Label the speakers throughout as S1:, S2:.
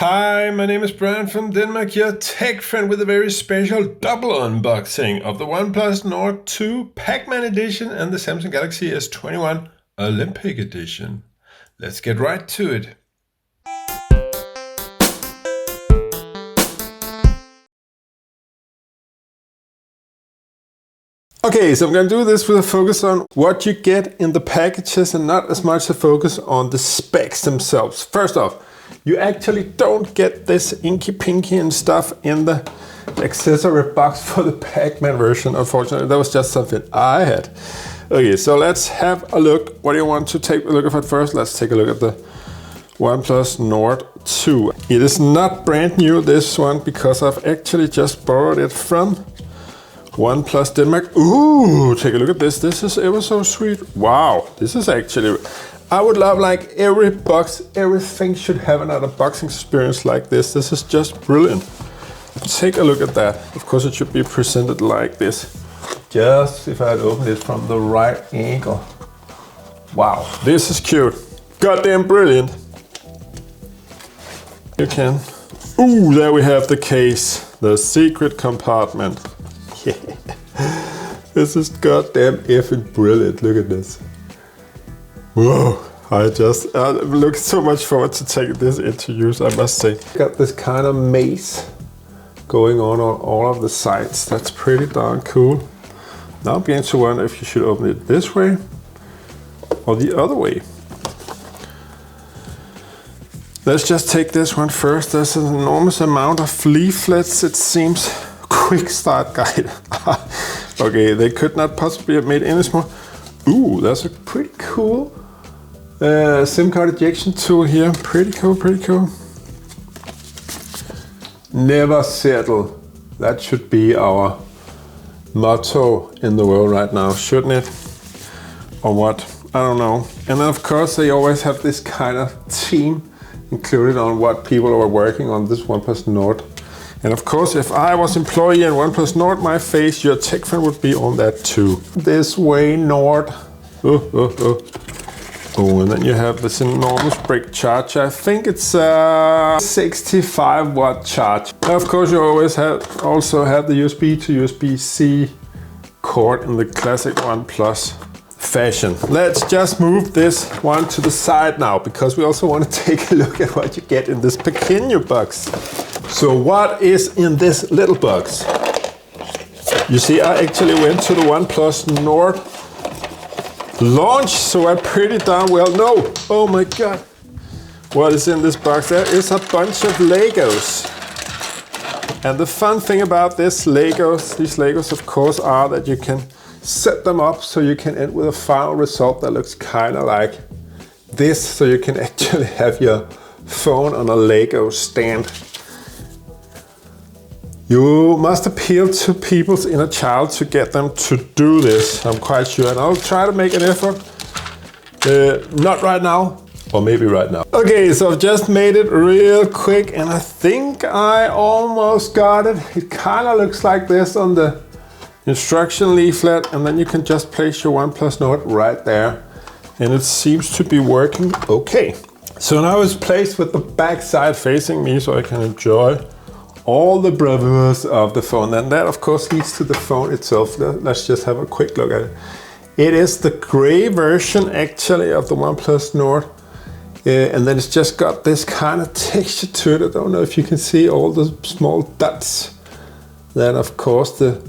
S1: Hi, my name is Brian from Denmark, your tech friend with a very special double unboxing of the Oneplus Nord 2 Pacman edition and the Samsung Galaxy S21 Olympic edition. Let's get right to it. Okay, so I'm going to do this with a focus on what you get in the packages and not as much a focus on the specs themselves. First off, you actually don't get this inky pinky and stuff in the accessory box for the Pacman version, unfortunately. That was just something I had. Okay, so let's have a look. What do you want to take a look at first? Let's take a look at the Oneplus Nord 2. It is not brand new, this one, because I've actually just borrowed it from Oneplus Denmark. Ooh, take a look at this. This is ever so sweet. Wow, this is actually... I would love, like, every box, everything should have an unboxing experience like this. This is just brilliant. Take a look at that. Of course, it should be presented like this. Just if I had opened it from the right angle. Wow, this is cute. Goddamn brilliant. You can. Ooh, there we have the case. The secret compartment. This is goddamn effing brilliant. Look at this. Whoa, I just look so much forward to taking this into use, I must say. Got this kind of maze going on all of the sides. That's pretty darn cool. Now I'm beginning to wonder if you should open it this way or the other way. Let's just take this one first. There's an enormous amount of leaflets, it seems. Quick start guide. Okay, they could not possibly have made any more. Ooh, that's a pretty cool SIM card ejection tool here. Pretty cool, pretty cool. Never settle. That should be our motto in the world right now, shouldn't it? Or what? I don't know. And then of course they always have this kind of theme included on what people are working on this Oneplus Nord. And of course, if I was employee in Oneplus Nord, my face, your tech friend would be on that too. This way, Nord. Oh, and then you have this enormous brick charger. I think it's a 65 watt charge. Now, of course, you always also have the USB to USB-C cord in the classic OnePlus fashion. Let's just move this one to the side now, because we also want to take a look at what you get in this pequeño box. So what is in this little box? You see, I actually went to the Oneplus Nord launch, so I pretty darn well know. Oh my god, what is in this box? There is a bunch of Legos. And the fun thing about these Legos of course are that you can set them up so you can end with a final result that looks kind of like this. So you can actually have your phone on a Lego stand. You must appeal to people's inner child to get them to do this, I'm quite sure. And I'll try to make an effort. Not right now, or maybe right now. Okay, so I've just made it real quick, and I think I almost got it. It kind of looks like this on the instruction leaflet, and then you can just place your Oneplus Nord right there. And it seems to be working okay. So now it's placed with the back side facing me so I can enjoy all the bravures of the phone. And that of course leads to the phone itself. Let's just have a quick look at it. It is the gray version actually of the Oneplus Nord. And then it's just got this kind of texture to it. I don't know if you can see all the small dots. Then of course the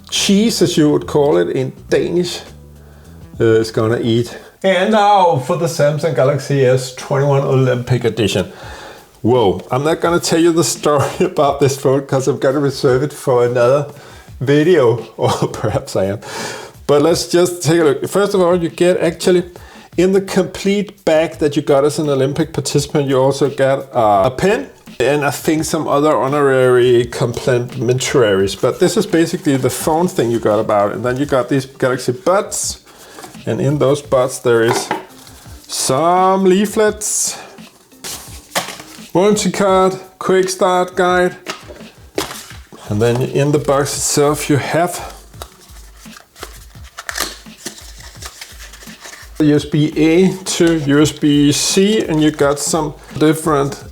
S1: cheese, as you would call it in Danish, is gonna eat. And now for the Samsung Galaxy S21 Olympic edition. Whoa, I'm not gonna tell you the story about this phone because I'm gonna reserve it for another video, or perhaps I am. But let's just take a look. First of all, you get actually in the complete bag that you got as an Olympic participant, you also get a pen and I think some other honorary complimentaries. But this is basically the phone thing you got about it. And then you got these Galaxy buds, and in those buds there is some leaflets, warranty card, quick start guide, and then in the box itself you have USB-A to USB-C, and you got some different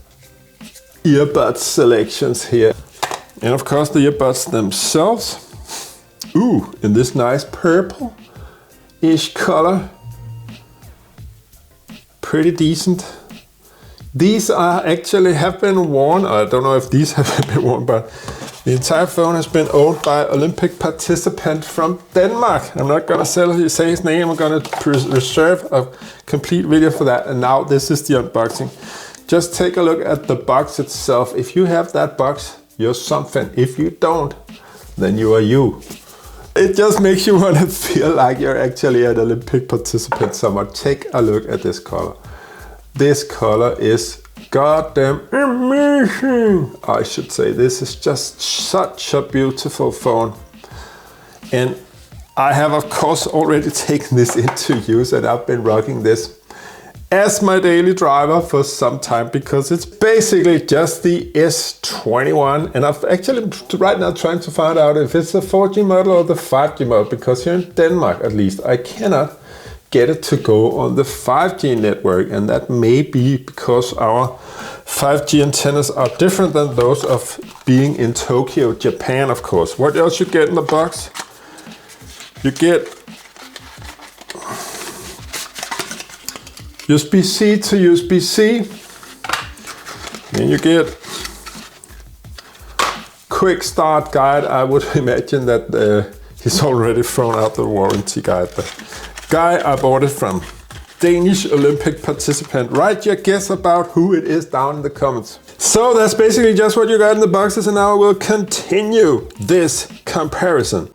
S1: earbud selections here. And of course the earbuds themselves. Ooh, in this nice purple-ish color. Pretty decent. These are actually have been worn, I don't know if these have been worn, but the entire phone has been owned by an Olympic participant from Denmark. I'm not gonna say his name, I'm gonna reserve a complete video for that. And now this is the unboxing. Just take a look at the box itself. If you have that box, you're something. If you don't, then you are you. It just makes you want to feel like you're actually an Olympic participant somewhere. Take a look at this color. This color is goddamn amazing. I should say this is just such a beautiful phone. And I have of course already taken this into use, and I've been rocking this as my daily driver for some time, because it's basically just the S21, and I've actually right now trying to find out if it's the 4G model or the 5G model, because here in Denmark at least I cannot get it to go on the 5G network, and that may be because our 5G antennas are different than those of being in Tokyo, Japan, of course. What else you get in the box? You get USB-C to USB-C. Then you get quick start guide. I would imagine that he's already thrown out the warranty guide. The guy I bought it from, Danish Olympic participant. Write your guess about who it is down in the comments. So that's basically just what you got in the boxes, and now I will continue this comparison.